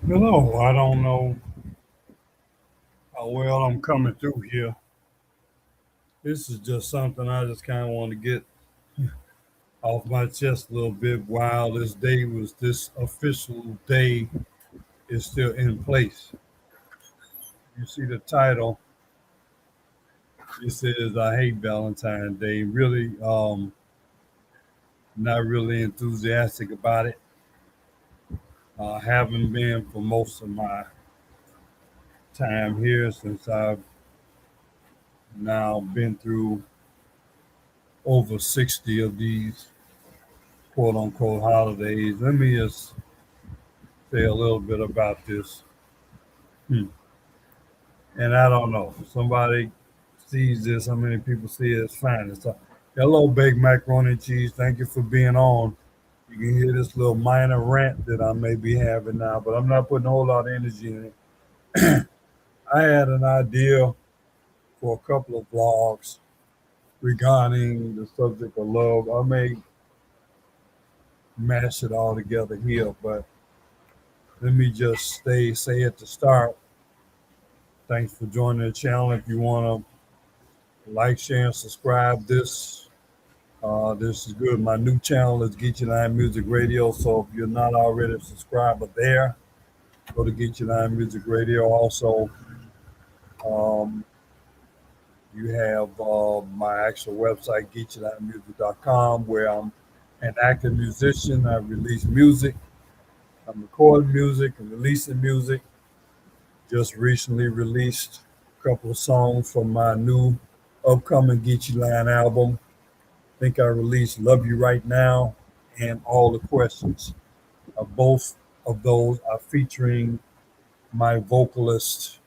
Hello, I don't know how well I'm coming through here. This is just something I just kind of want to get off my chest a little bit while this official day is still in place. You see the title, it says I hate Valentine's Day. Really, not really enthusiastic about it. Haven't been for most of my time here since I've now been through over 60 of these quote unquote holidays. Let me just say a little bit about this. Hmm. And I don't know. If somebody sees this, how many people see it, it's fine. It's a, hello, Big Macaroni and Cheese. Thank you for being on. You can hear this little minor rant that I may be having now, but I'm not putting a whole lot of energy in it. I had an idea for a couple of vlogs regarding the subject of love. I may mash it all together here, but let me just say at the start. Thanks for joining the channel. If you want to like, share, and subscribe, this is good. My new channel is Geechee Line Music Radio. So if you're not already a subscriber there, go to Geechee Line Music Radio. Also, um, you have my actual website, GeecheeLineMusic.com, where I'm an active musician. I release music. I'm recording music and releasing music. Just recently released a couple of songs from my new upcoming Geechee Line album. I think I released Love You Right Now and All the Questions. Both of those are featuring my vocalist,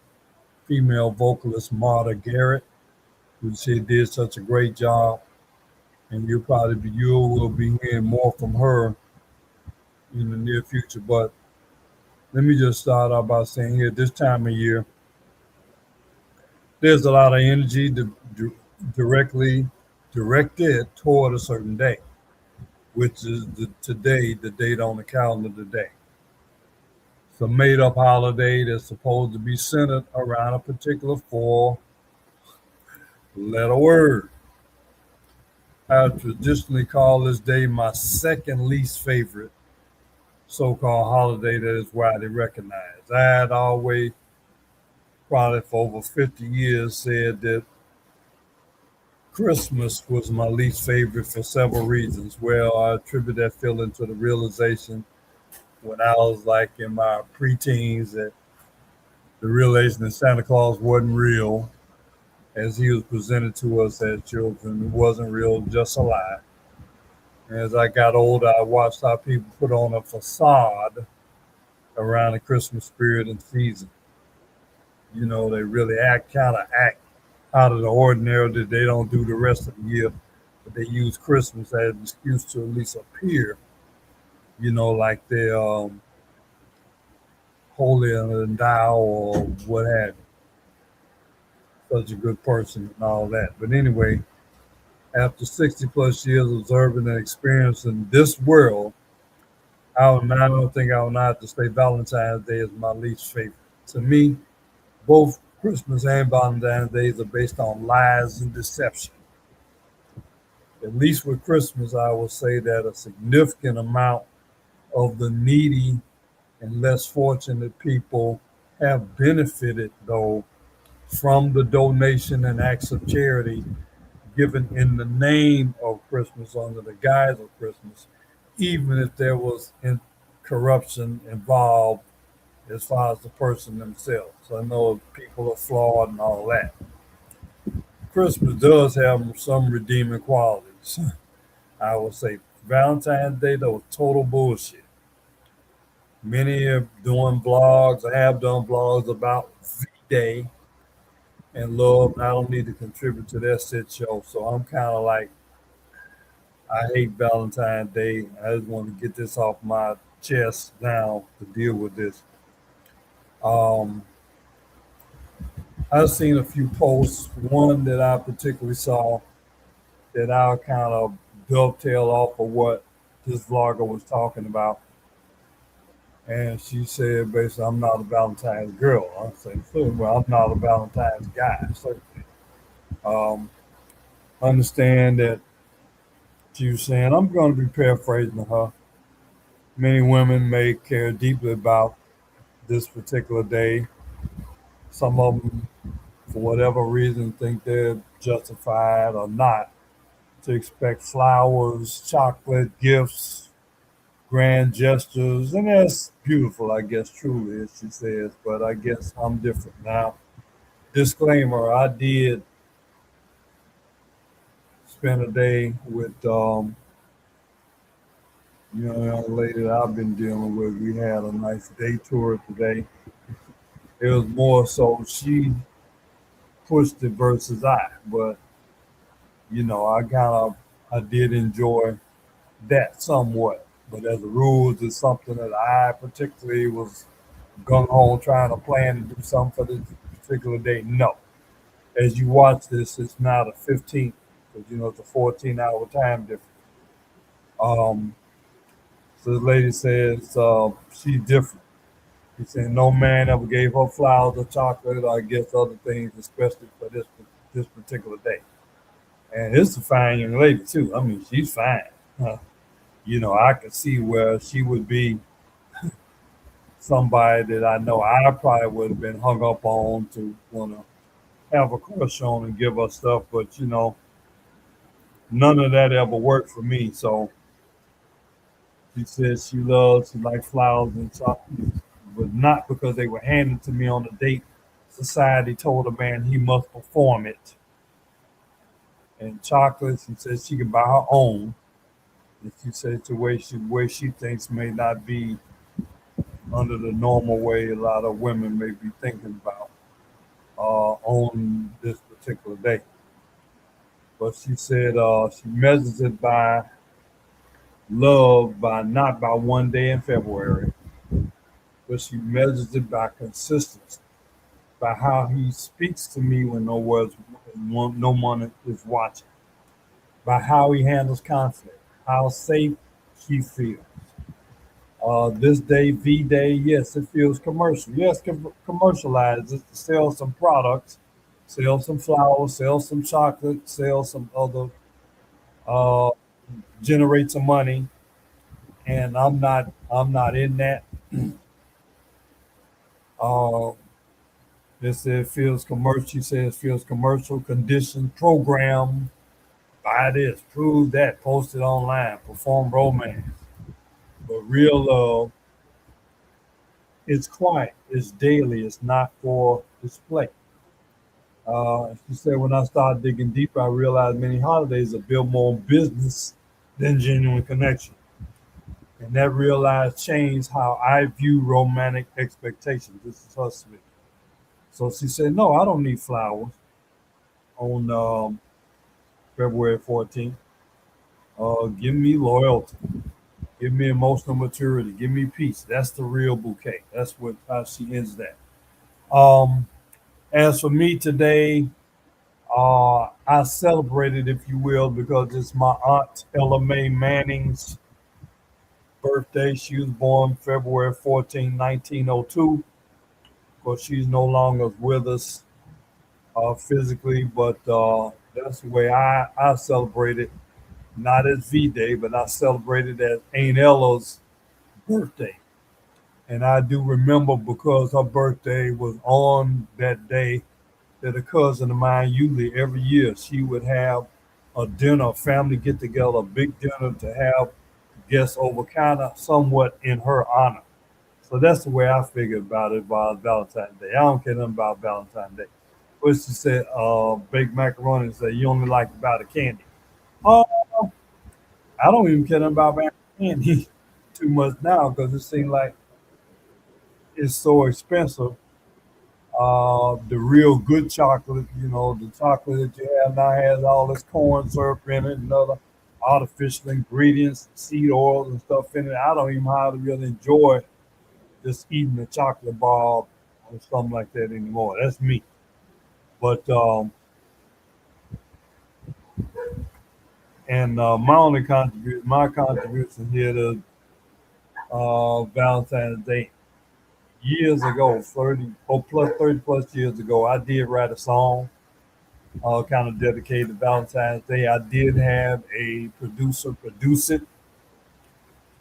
female vocalist, Marta Garrett, who she did such a great job. And you will be hearing more from her in the near future. But let me just start out by saying here, this time of year, there's a lot of energy directly directed toward a certain day, which is the date on the calendar today. It's a made up holiday that's supposed to be centered around a particular four letter word. I traditionally call this day my second least favorite so called holiday that is widely recognized. I had always, probably for over 50 years, said that Christmas was my least favorite for several reasons. Well, I attribute that feeling to the realization when I was like in my preteens that the realization that Santa Claus wasn't real as he was presented to us as children. It wasn't real, just a lie. As I got older, I watched how people put on a facade around the Christmas spirit and season. You know, they really act out of the ordinary that they don't do the rest of the year, but they use Christmas as an excuse to at least appear, like they're holier than thou or what have you, such a good person and all that. But anyway, after 60 plus years observing and experiencing this world, I don't think I will not have to say Valentine's Day is my least favorite. To me, both Christmas and Valentine's Days are based on lies and deception. At least with Christmas, I will say that a significant amount of the needy and less fortunate people have benefited, though, from the donation and acts of charity given in the name of Christmas, under the guise of Christmas, even if there was corruption involved as far as the person themselves. I know people are flawed and all that. Christmas does have some redeeming qualities. I would say Valentine's Day, though, was total bullshit. Many are doing blogs, I have done blogs about V Day and love. I don't need to contribute to that shit show. So I'm kind of like, I hate Valentine's Day. I just want to get this off my chest now to deal with this. Um, I've seen a few posts. One that I particularly saw that I'll kind of dovetail off of what this vlogger was talking about. And she said, basically, I'm not a Valentine's girl. I said, "Sure, well, I'm not a Valentine's guy. So, um, understand that she was saying, I'm going to be paraphrasing her. Many women may care deeply about this particular day. Some of them, for whatever reason, think they're justified or not to expect flowers, chocolate, gifts, grand gestures. And that's beautiful, I guess, truly, as she says. But I guess I'm different now. Disclaimer: I did spend a day with a young lady that I've been dealing with. We had a nice day tour today. It was more so she pushed it versus I, but I did enjoy that somewhat. But as a rule, it's something that I particularly was gung ho trying to plan to do something for this particular day. No, as you watch this, it's not a 15, because it's a 14-hour time difference. Um, so the lady says she's different. She said no man ever gave her flowers or chocolate or I guess other things, especially for this particular day. And it's a fine young lady too. I mean, she's fine. Uh, I could see where she would be somebody that I know I probably would have been hung up on to want to have a crush on and give her stuff, but none of that ever worked for me. So she says she likes flowers and chocolates, but not because they were handed to me on a date. Society told a man he must perform it. And chocolates, she says she can buy her own. And she says the way she thinks may not be under the normal way a lot of women may be thinking about on this particular day. But she said she measures it by love, by not by one day in February, but she measures it by consistency, by how he speaks to me when no one is watching, by how he handles conflict, how safe she feels. This day, V Day, yes, it feels commercial. Yes, commercialized. It's to sell some products, sell some flowers, sell some chocolate, sell some other, uh, generate some money. And I'm not in that. Uh, it feels commercial. She says it feels commercial, conditioned, program. Buy this, prove that, post it online, perform romance. But real love, it's quiet, it's daily, it's not for display. She said, when I started digging deeper, I realized many holidays are built more on business than genuine connection. And that realized changed how I view romantic expectations. This is her speaking. So she said, no, I don't need flowers on February 14th. Give me loyalty. Give me emotional maturity. Give me peace. That's the real bouquet. That's what how she ends that. Um, as for me today, I celebrated, if you will, because it's my aunt Ella Mae Manning's birthday. She was born February 14, 1902. Of course, she's no longer with us physically, but that's the way I celebrated. Not as V Day, but I celebrated as Aunt Ella's birthday. And I do remember because her birthday was on that day that a cousin of mine, usually every year, she would have a dinner, a family get together, a big dinner to have guests over, kind of somewhat in her honor. So that's the way I figured about it about Valentine's Day. I don't care nothing about Valentine's Day. What's she said, baked macaroni and say you only like about the candy. Oh, I don't even care nothing about candy too much now because it seems like it's so expensive. The real good chocolate, the chocolate that you have now has all this corn syrup in it and other artificial ingredients, seed oils and stuff in it. I don't even hardly really enjoy just eating a chocolate bar or something like that anymore. That's me. But and my contribution here to Valentine's Day. Years ago, 30 or plus 30 plus years ago, I did write a song kind of dedicated to Valentine's Day. I did have a producer produce it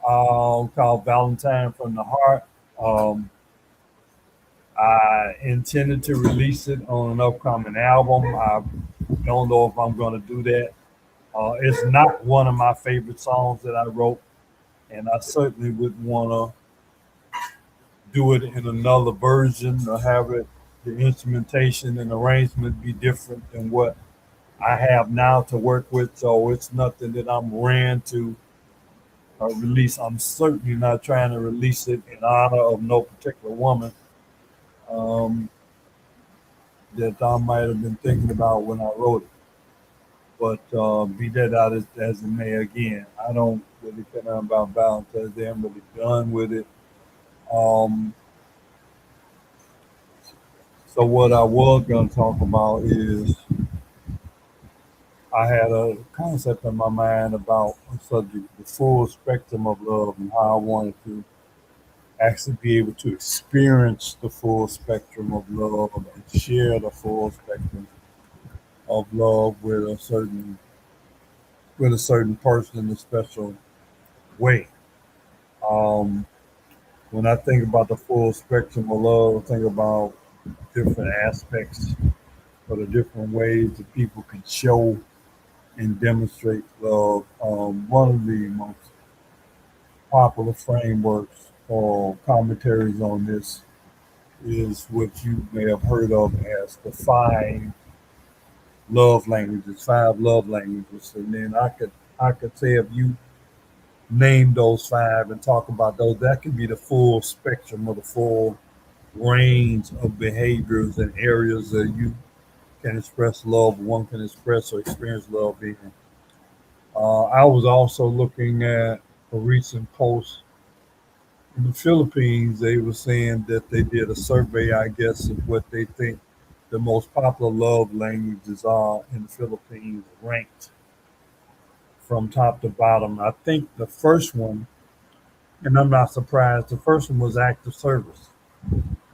called Valentine from the Heart. Um, I intended to release it on an upcoming album. I don't know if I'm going to do that. It's not one of my favorite songs that I wrote, and I certainly wouldn't want to do it in another version or have it the instrumentation and arrangement be different than what I have now to work with. So it's nothing that I'm ran to release. I'm certainly not trying to release it in honor of no particular woman um, that I might have been thinking about when I wrote it. But be that out as it may, again, I don't really care nothing about Valentine's Day. I'm really done with it. Um, so what I was going to talk about is I had a concept in my mind about a subject, the full spectrum of love, and how I wanted to actually be able to experience the full spectrum of love and share the full spectrum of love with a certain person in a special way. Um, when I think about the full spectrum of love, I think about different aspects or the different ways that people can show and demonstrate love. One of the most popular frameworks or commentaries on this is what you may have heard of as the five love languages. And then I could say if you name those five and talk about those, that could be the full spectrum of the full range of behaviors and areas that you can express love, one can express or experience love in. I was also looking at a recent post in the Philippines. They were saying that they did a survey, I guess, of what they think the most popular love languages are in the Philippines, ranked from top to bottom. I think the first one, and I'm not surprised, the first one was active service.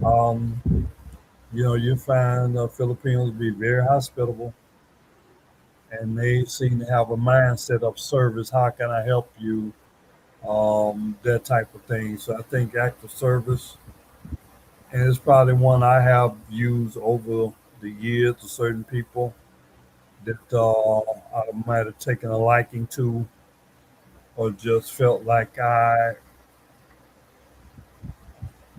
Um, you find Filipinos be very hospitable, and they seem to have a mindset of service. How can I help you? That type of thing. So I think active service, and it's probably one I have used over the years to certain people that I might have taken a liking to, or just felt like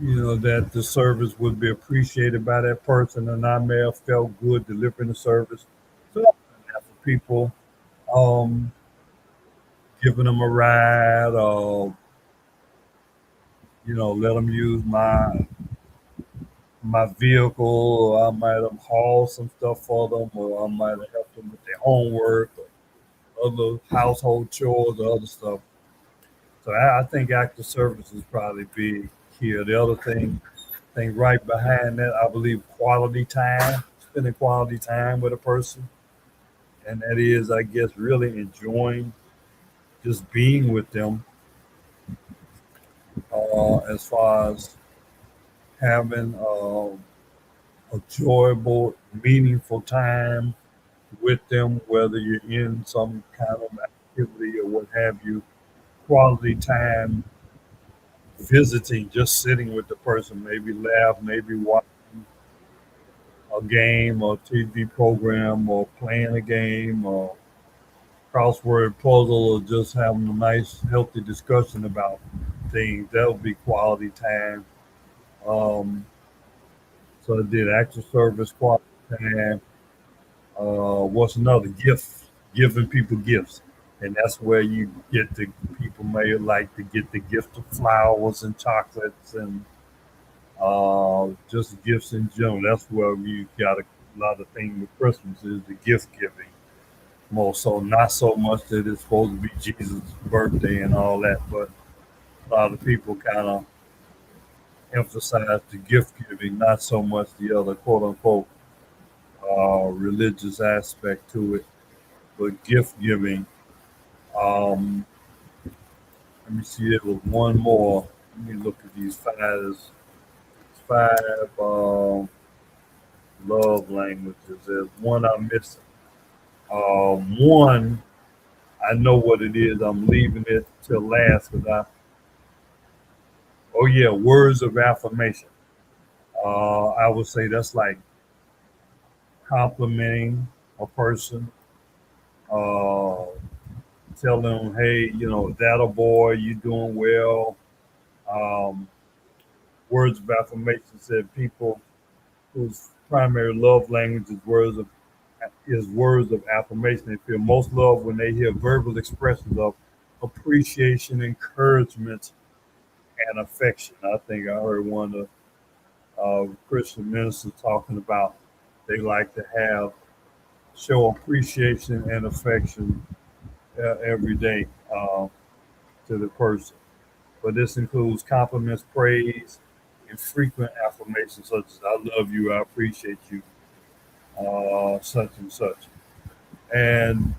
that the service would be appreciated by that person, and I may have felt good delivering the service. So I've done that for people, um, giving them a ride, or let them use my vehicle, or I might have hauled some stuff for them, or I might have helped them with their homework, or other household chores, or other stuff. So I think active service is probably big here. The other thing right behind that, I believe quality time, spending quality time with a person. And that is, I guess, really enjoying just being with them as far as having a enjoyable, meaningful time with them, whether you're in some kind of activity or what have you. Quality time visiting, just sitting with the person, maybe laugh, maybe watch a game or TV program or playing a game or crossword puzzle or just having a nice, healthy discussion about things. That would be quality time. Um, so I did active service, quality time. What's another gift? Giving people gifts. And that's where you get the people may like to get the gift of flowers and chocolates and just gifts in general. That's where you got a lot of things with Christmas is the gift giving. More so, not so much that it's supposed to be Jesus' birthday and all that, but a lot of people kind of emphasize the gift giving, not so much the other quote unquote religious aspect to it, but gift giving. Um, Let me see. There was one more. Let me look at these five love languages. There's one I'm missing. One I know what it is. I'm leaving it till last because I. Oh yeah, words of affirmation. I would say that's like complimenting a person, uh, telling them, hey, that a boy, you doing well. Um, words of affirmation said people whose primary love language is words of affirmation. They feel most loved when they hear verbal expressions of appreciation, encouragement, and affection. I think I heard one of Christian ministers talking about they like to have show appreciation and affection every day to the person. But this includes compliments, praise, and frequent affirmations such as "I love you," "I appreciate you," such and such. And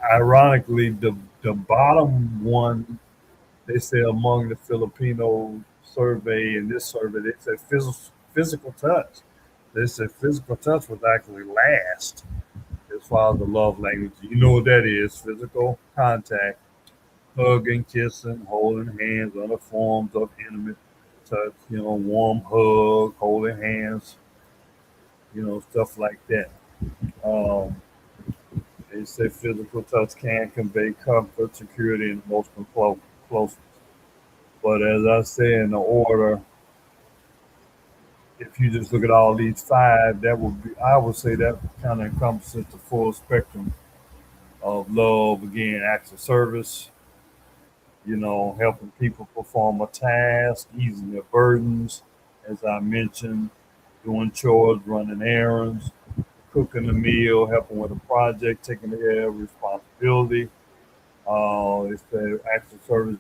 ironically, the bottom one they say among the Filipino survey in this survey they said physical touch. They said physical touch was actually last as far as the love language. You know what that is? Physical contact, hugging, kissing, holding hands, other forms of intimate touch. Warm hug, holding hands. Stuff like that. Um, they say physical touch can convey comfort, security, and emotional closeness. But as I say in the order, if you just look at all these five, that would be I would say that kind of encompasses the full spectrum of love. Again, acts of service, helping people perform a task, easing their burdens, as I mentioned, doing chores, running errands, cooking a meal, helping with a project, taking care of responsibility. It's the acts of service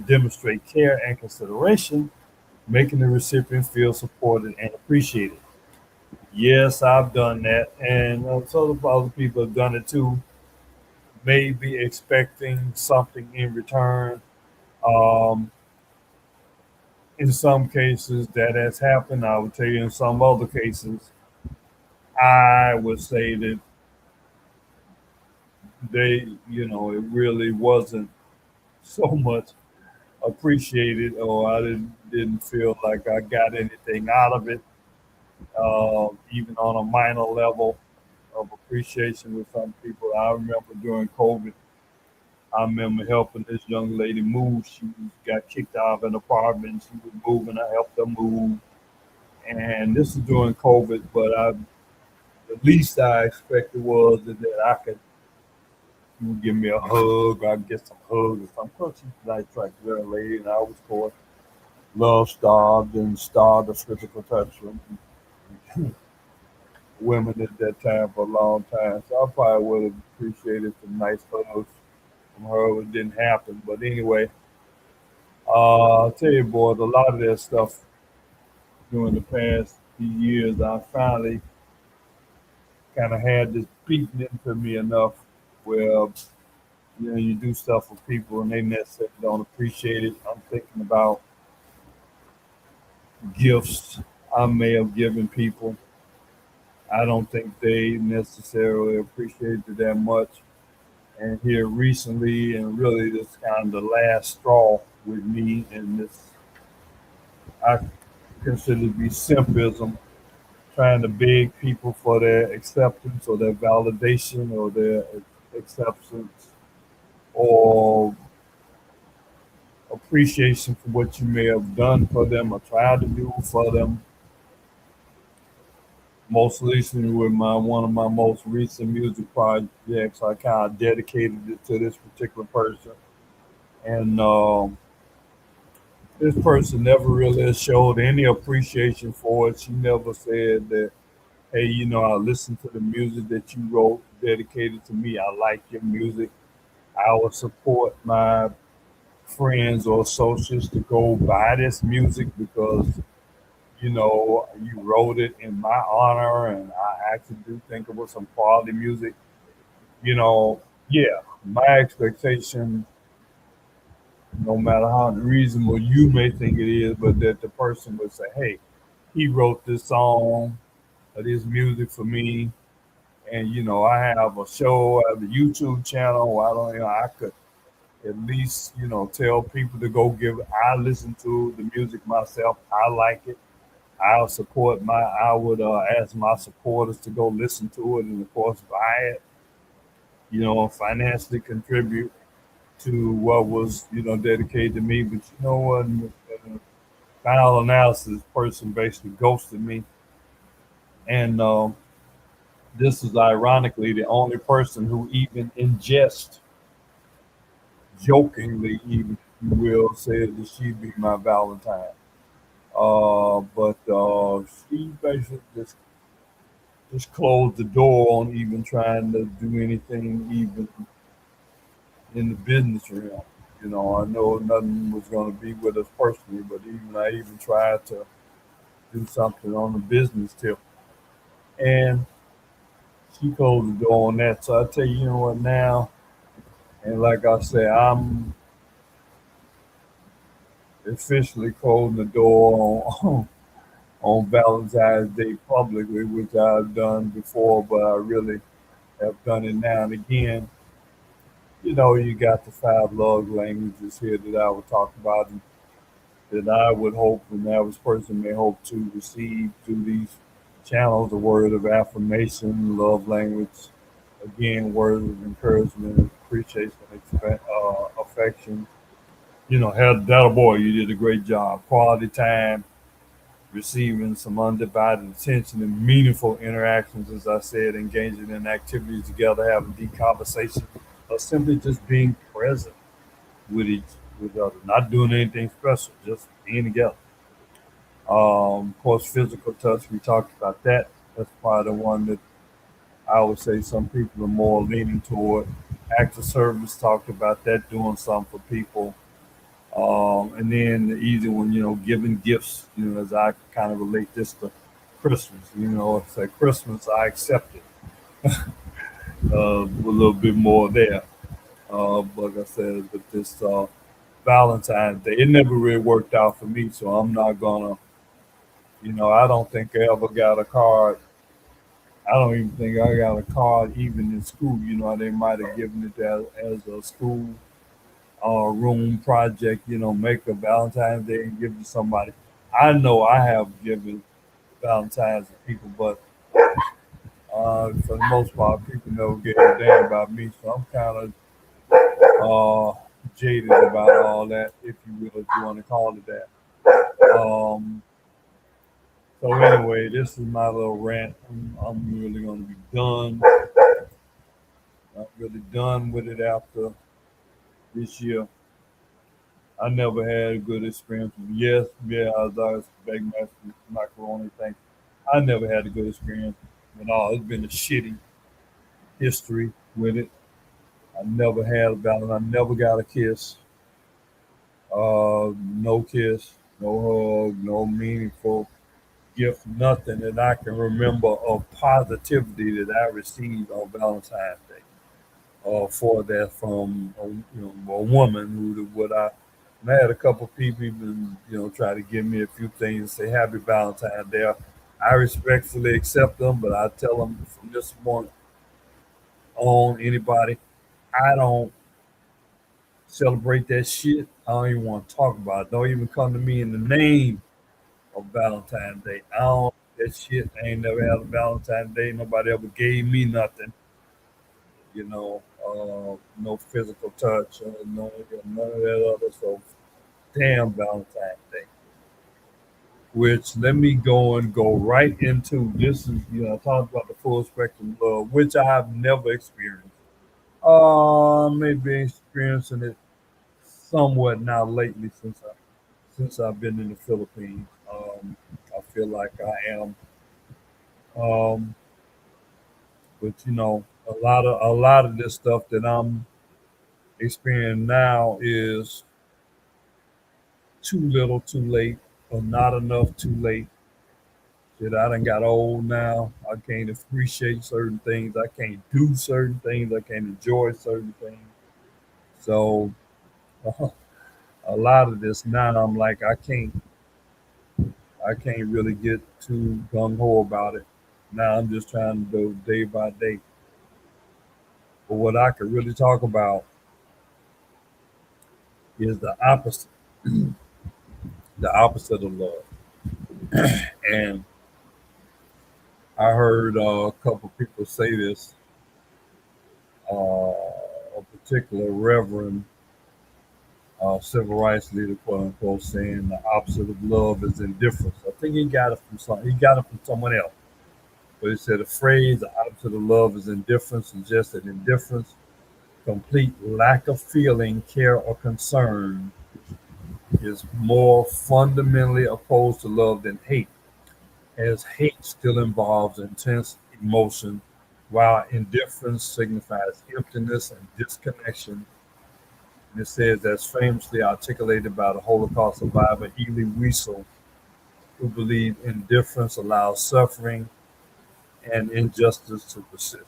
demonstrate care and consideration, making the recipient feel supported and appreciated. Yes, I've done that, and so other people have done it too. Maybe expecting something in return. Um, in some cases, that has happened. I would tell you, in some other cases, I would say that it really wasn't so much appreciated, or I didn't feel like I got anything out of it, even on a minor level of appreciation with some people. I remember during COVID, I remember helping this young lady move. She got kicked out of an apartment. She was moving. I helped her move. And this is during COVID, but the least I expected was that I could, she would give me a hug. I'd get some hugs or something. 'Cause she's a nice, like, young lady. And I was, of course, love starved and starved of physical touch from women at that time for a long time. So I probably would have appreciated some nice hugs from her. It didn't happen. But anyway, I'll tell you, boys, a lot of that stuff during the past few years, I finally kind of had this beaten into me enough where, you do stuff for people and they necessarily don't appreciate it. I'm thinking about gifts I may have given people. I don't think they necessarily appreciated it that much. And here recently, and really this kind of the last straw with me, and this I consider to be simpism, trying to beg people for their acceptance or their validation or their acceptance or appreciation for what you may have done for them or tried to do for them. Most recently, with my one of my most recent music projects, I kind of dedicated it to this particular person, and this person never really showed any appreciation for it. She never said that, hey, I listened to the music that you wrote, dedicated to me. I like your music. I will support my friends or associates to go buy this music because you wrote it in my honor, and I actually do think it was some quality music. Yeah, my expectation. no matter how reasonable you may think it is, but that the person would say, "Hey, he wrote this song or this music for me, and I have a show, I have a YouTube channel. I don't, I could at least tell people to go give it. I listen to the music myself. I like it. I'll support my. I would ask my supporters to go listen to it, and of course buy it. Financially contribute to what was dedicated to me. But you know what? In the final analysis, person basically ghosted me, and this is ironically the only person who even ingest jokingly, even if you will, said that she'd be my Valentine. But she basically just closed the door on even trying to do anything, even in the business realm. I know nothing was going to be with us personally, but I even tried to do something on the business tip, and she closed the door on that. So I tell you, you know what now, and like I said, I'm officially closing the door on Valentine's Day publicly, which I've done before, but I really have done it now and again. You got the five love languages here that I would talk about, and that I would hope an average person may hope to receive through these channels: a word of affirmation, love language, again, words of encouragement, appreciation, affection. Had that a boy, you did a great job. Quality time, receiving some undivided attention and meaningful interactions, as I said, engaging in activities together, having deep conversation, or simply just being present with each with others, not doing anything special, just being together. Of course, physical touch, we talked about that. That's probably the one that I would say some people are more leaning toward. Acts of service, talked about that, doing something for people. And then the easy one, giving gifts, as I kind of relate this to Christmas. It's like Christmas, I accept it. A little bit more there. Like I said, but this Valentine's Day, it never really worked out for me, so I'm not gonna, I don't think I ever got a card. I don't even think I got a card even in school. They might have given it as a school room project, make a Valentine's Day and give it to somebody. I know I have given Valentine's to people, but for the most part, people never give a damn about me. So I'm kind of jaded about all that, if you will, if you want to call it that. Um, so anyway, this is my little rant. I'm really going to be done. Not really done with it after this year. I never had a good experience. Yes, yeah, I was always begging macaroni thing. I never had a good experience at all. It's been a shitty history with it. I never had a balance. I never got a kiss. No kiss, no hug, no meaningful gift, nothing that I can remember of positivity that I received on Valentine's Day. For that from a woman who would I had a couple people even try to give me a few things, say Happy Valentine's Day. I respectfully accept them, but I tell them from this point on, anybody, I don't celebrate that shit. I don't even want to talk about it. Don't even come to me in the name of Valentine's Day. I don't that shit. I ain't never had a Valentine's Day. Nobody ever gave me nothing. No physical touch, none of that other. So damn Valentine's Day. Which let me go right into this is I talked about the full spectrum love, which I've never experienced. Maybe experiencing it somewhat now lately since I've been in the Philippines. I feel like I am. Um, but a lot of this stuff that I'm experiencing now is too little, too late, or not enough, too late. That I done got old now. I can't appreciate certain things. I can't do certain things. I can't enjoy certain things. So a lot of this now, I'm like, I can't really get too gung ho about it. Now I'm just trying to go day by day. But what I could really talk about is the opposite of love. And I heard a couple people say this. A particular reverend, civil rights leader, quote unquote, saying the opposite of love is indifference. I think he got it from someone else. But he said the phrase the opposite of love is indifference, suggests that indifference, complete lack of feeling, care, or concern, is more fundamentally opposed to love than hate, as hate still involves intense emotion, while indifference signifies emptiness and disconnection. And it says, as famously articulated by the Holocaust survivor Elie Wiesel, who believed indifference allows suffering and injustice to persist.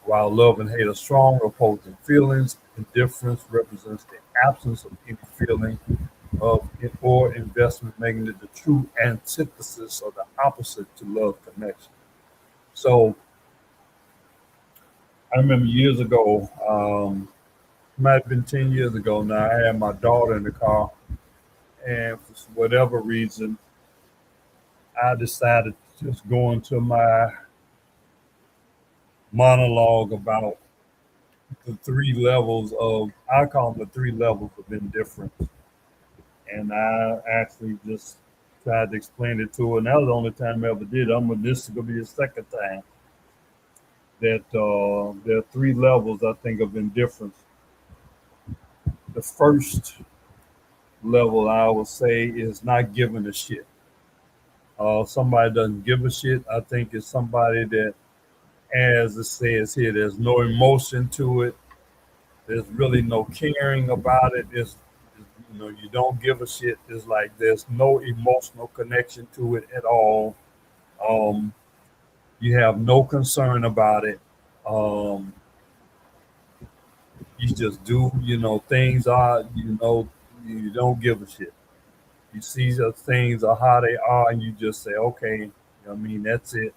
While love and hate are strong opposing feelings, indifference represents the absence of any feeling of it or investment, making it the true antithesis or the opposite to love connection. So I remember years ago, might have been 10 years ago now, I had my daughter in the car, and for whatever reason, I decided to just go into my monologue about the three levels of, I call them the three levels of indifference. And I actually just tried to explain it to her. And that was the only time I ever did. This is going to be the second time that there are three levels, I think, of indifference. The first level, I would say, is not giving a shit. Somebody doesn't give a shit. I think it's somebody that, as it says here, there's no emotion to it. There's really no caring about it. You don't give a shit. It's like there's no emotional connection to it at all. Um, you have no concern about it. Um, you just do, things are, you don't give a shit. You see the things are how they are, and you just say, okay, I mean, that's it.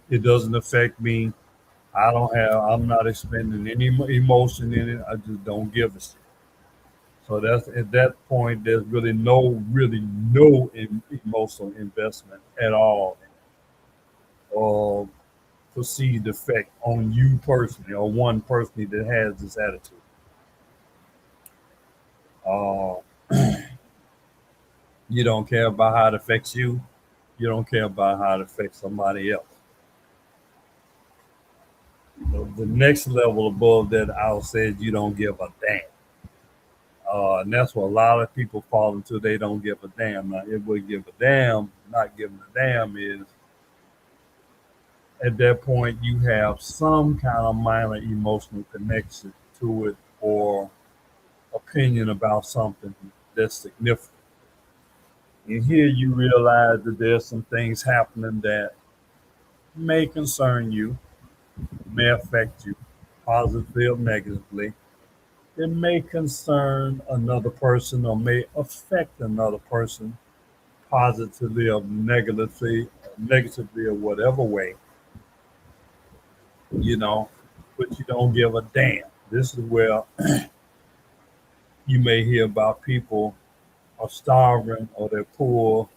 It doesn't affect me. I'm not expending any emotion in it. I just don't give a shit. So that's at that point, there's really no emotional investment at all, or perceived effect on you personally, or one personally that has this attitude. Uh, you don't care about how it affects you. You don't care about how it affects somebody else. The next level above that, I'll say, is you don't give a damn. And that's what a lot of people fall into. They don't give a damn. Now, it would give a damn. Not giving a damn is, at that point, you have some kind of minor emotional connection to it, or opinion about something that's significant. And here you realize that there's some things happening that may concern you, may affect you positively or negatively. It may concern another person or may affect another person positively or negatively or whatever way, you know, but you don't give a damn. This is where you may hear about people are starving, or they're poor,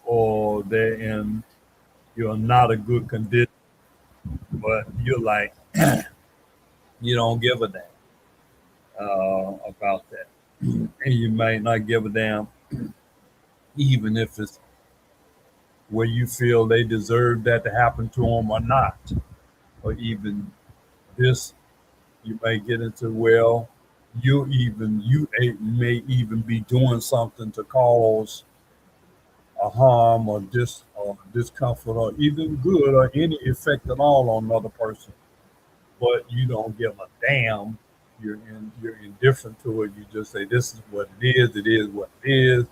or they're in, you're not a good condition, but you're like, you don't give a damn about that. And you might not give a damn even if it's where you feel they deserve that to happen to them or not. Or even this, you may get into, well, may even be doing something to cause a harm or discomfort or even good or any effect at all on another person, but you don't give a damn. You're indifferent to it. You just say, this is what it is. It is what it is.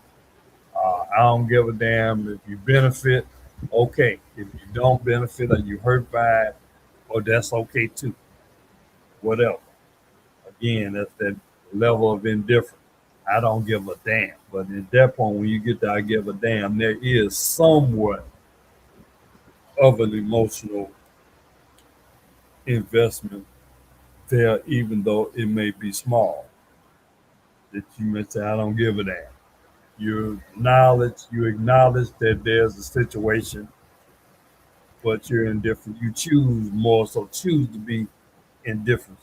I don't give a damn if you benefit. Okay, if you don't benefit or you hurt by it, oh, that's okay too. Whatever. Again, that's that level of indifference. I don't give a damn. But at that point, when you get to I give a damn, there is somewhat of an emotional investment there, even though it may be small. That you may say, I don't give a damn. You acknowledge that there's a situation, but you're indifferent. You choose more so choose to be indifferent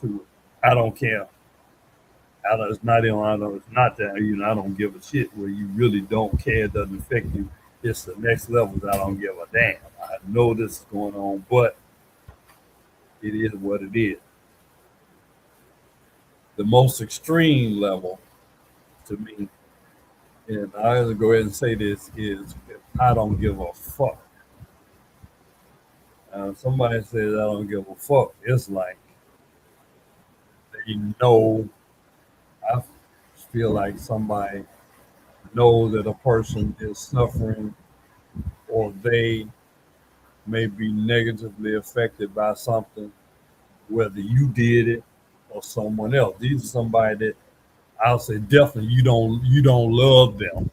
to it. I don't care. I don't, it's not even, I don't, it's not that, I don't give a shit where you really don't care. It doesn't affect you. It's the next level that I don't give a damn. I know this is going on, but it is what it is. The most extreme level to me, and I will go ahead and say this, is if I don't give a fuck. Somebody says I don't give a fuck. It's like they know, I feel like somebody knows that a person is suffering or they may be negatively affected by something, whether you did it or someone else. These are somebody that I'll say definitely you don't love them.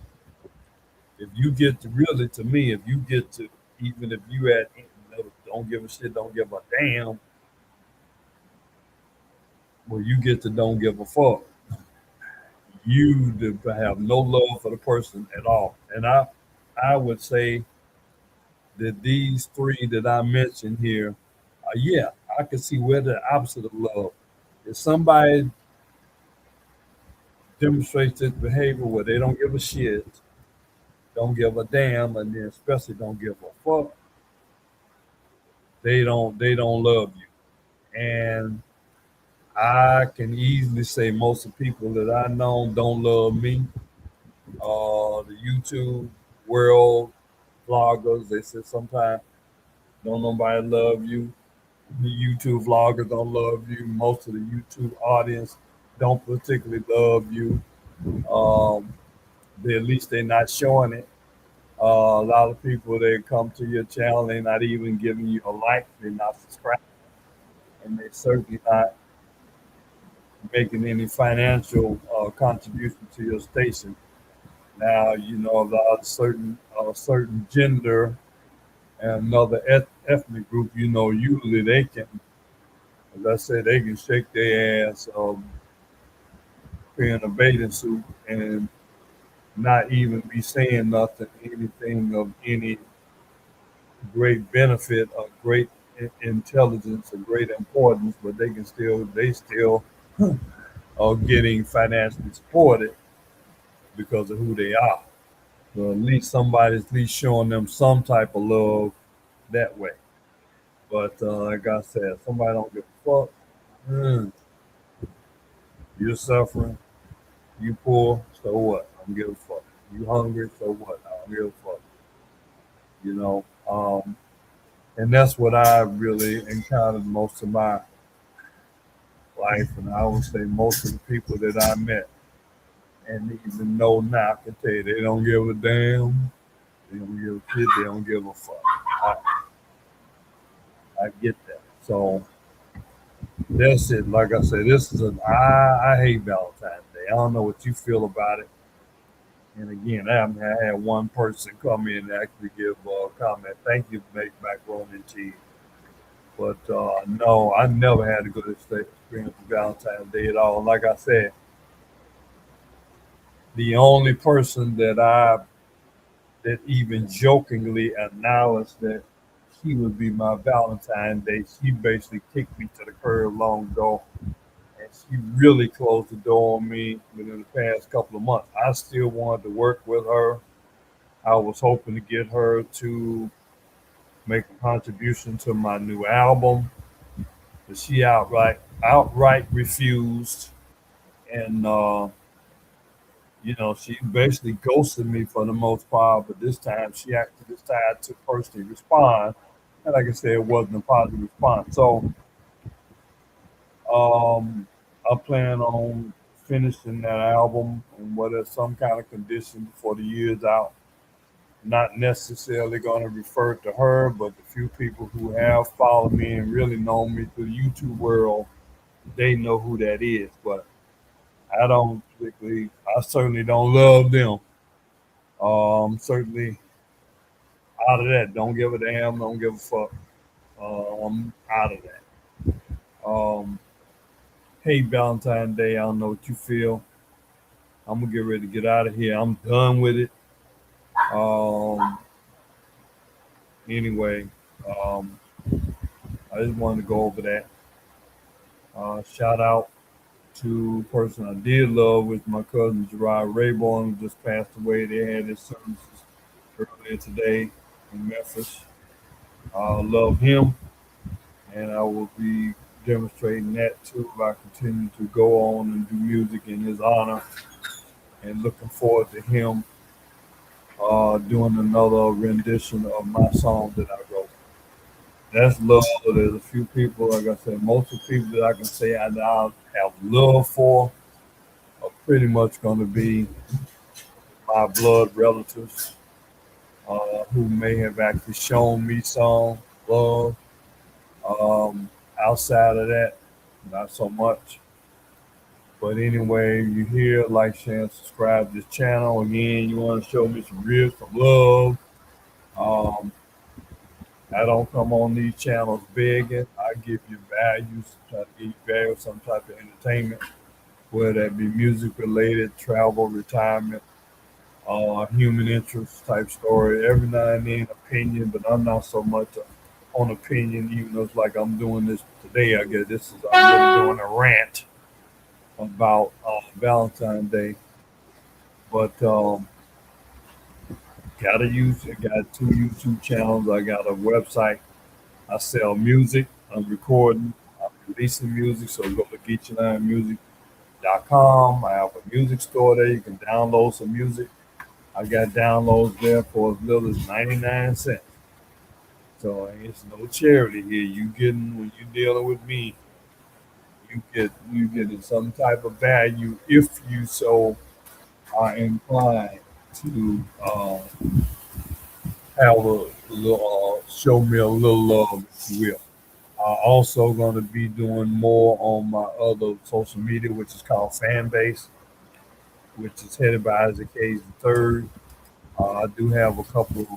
If you get to really to me, if you get to even if you at don't give a shit, don't give a damn, well you get to don't give a fuck. You have no love for the person at all. And I would say that these three that I mentioned here, yeah, I can see where the opposite of love. If somebody demonstrates this behavior where they don't give a shit, don't give a damn, and then especially don't give a fuck, they don't love you. And I can easily say most of the people that I know don't love me. The YouTube world vloggers, they said sometimes don't nobody love you. The YouTube vloggers don't love you. Most of the YouTube audience don't particularly love you. Um, at least they're not showing it. A lot of people they come to your channel, they're not even giving you a like, they're not subscribing, and they're certainly not making any financial contribution to your station. Now, about certain gender and another ethnic group, usually they can, as I said, they can shake their ass in a bathing suit and not even be saying nothing, anything of any great benefit or great intelligence or great importance, but they still are getting financially supported because of who they are. So at least somebody's at least showing them some type of love that way. But like I said, somebody don't give a fuck. Mm, you're suffering. You poor. So what? I don't give a fuck. You hungry. So what? I don't give a fuck. You know. And that's what I really encountered most of my life, and I would say most of the people that I met and even know now can tell you they don't give a damn, they don't give a shit, they don't give a fuck. I, I get that. So that's it. Like I said, this is I hate Valentine's Day. I don't know what you feel about it. And again, I had one person come in and actually give a comment. Thank you, make macaroni and cheese. But no, I never had a good experience with Valentine's Day at all. Like I said, the only person that even jokingly acknowledged that he would be my Valentine's Day, she basically kicked me to the curb long ago, and she really closed the door on me within the past couple of months. I still wanted to work with her. I was hoping to get her to make a contribution to my new album, but she outright refused, and she basically ghosted me for the most part, but this time she actually decided to personally respond. And like I said, it wasn't a positive response. So I plan on finishing that album and whether some kind of condition before the year's out. Not necessarily going to refer to her, but the few people who have followed me and really know me through the YouTube world, they know who that is. But I don't particularly. I certainly don't love them. Certainly out of that. Don't give a damn. Don't give a fuck. I'm out of that. Um, Hey, Valentine's Day. I don't know what you feel. I'm gonna get ready to get out of here. I'm done with it. Um, anyway, um, I just wanted to go over that. Shout out to a person I did love with my cousin Gerard Rayborn, who just passed away. They had his services earlier today in Memphis. Love him, and I will be demonstrating that too if I continue to go on and do music in his honor. And looking forward to him doing another rendition of my song that I wrote. That's love. There's a few people, like I said, most of the people that I can say I now have love for are pretty much going to be my blood relatives who may have actually shown me some love. Um, Outside of that, not so much. But anyway, you hear, like, share, and subscribe to this channel. Again, you want to show me some love. Um, I don't come on these channels begging. I give you values, try to give you value, some type of entertainment, whether that be music related, travel, retirement, human interest type story. Every now and then opinion, but I'm not so much on opinion, even though it's like I'm doing this today. I guess this is I'm really doing a rant about Valentine's Day. But got two YouTube channels. I got a website. I sell music. I'm recording. I'm releasing music. So go to geechlandmusic.com. I have a music store there. You can download some music. I got downloads there for as little as 99 cents. So it's no charity here. You getting when you dealing with me, you getting some type of value if you so are inclined to have a little show me a little love, if you will. Also going to be doing more on my other social media, which is called Fanbase, which is headed by Isaac Hayes III. I do have a couple of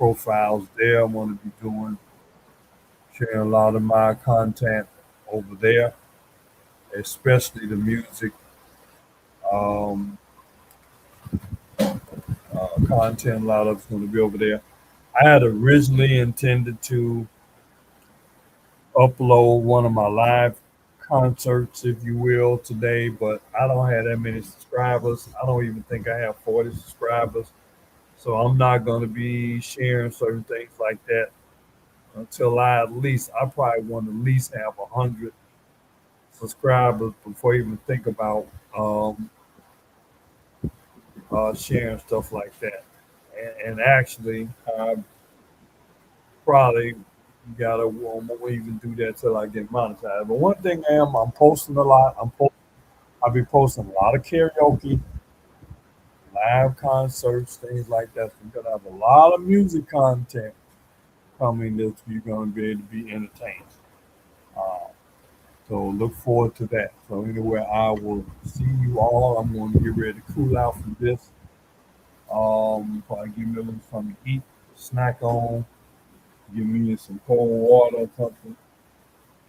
profiles there. I'm going to be doing sharing a lot of my content over there, especially the music um, content. A lot of it's going to be over there. I had originally intended to upload one of my live concerts, if you will, today, but I don't have that many subscribers. I don't even think I have 40 subscribers. So I'm not going to be sharing certain things like that until I probably want to at least have 100 subscribers before I even think about sharing stuff like that. And actually, I probably gotta won't even do that till I get monetized. But one thing I'm posting a lot. I'll be posting a lot of karaoke, live concerts, things like that. So we're gonna have a lot of music content coming that you're gonna be able to be entertained. Uh, so look forward to that. So anyway, I will see you all. I'm gonna get ready to cool out from this. Probably give me a little something to eat, snack on, give me some cold water or something,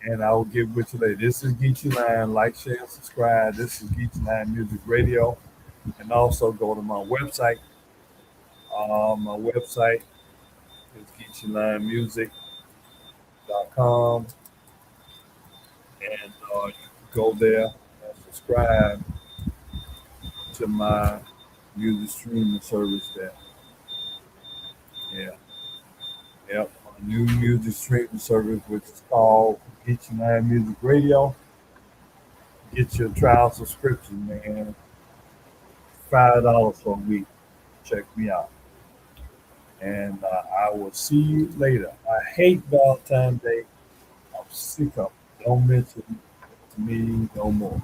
and I will get with you later. This is Geechee Line. Like, share, and subscribe. This is Geechee Line Music Radio. And also go to my website. My website is geecheelinemusic.com. And you can go there and subscribe to my music streaming service there. Yeah. Yep. A new music streaming service, which is called Geechee Line Music Radio. Get your trial subscription, man. $5 for a week. Check me out. And I will see you later. I hate Valentine's Day. I'm sick of it. Don't mention it to me no more.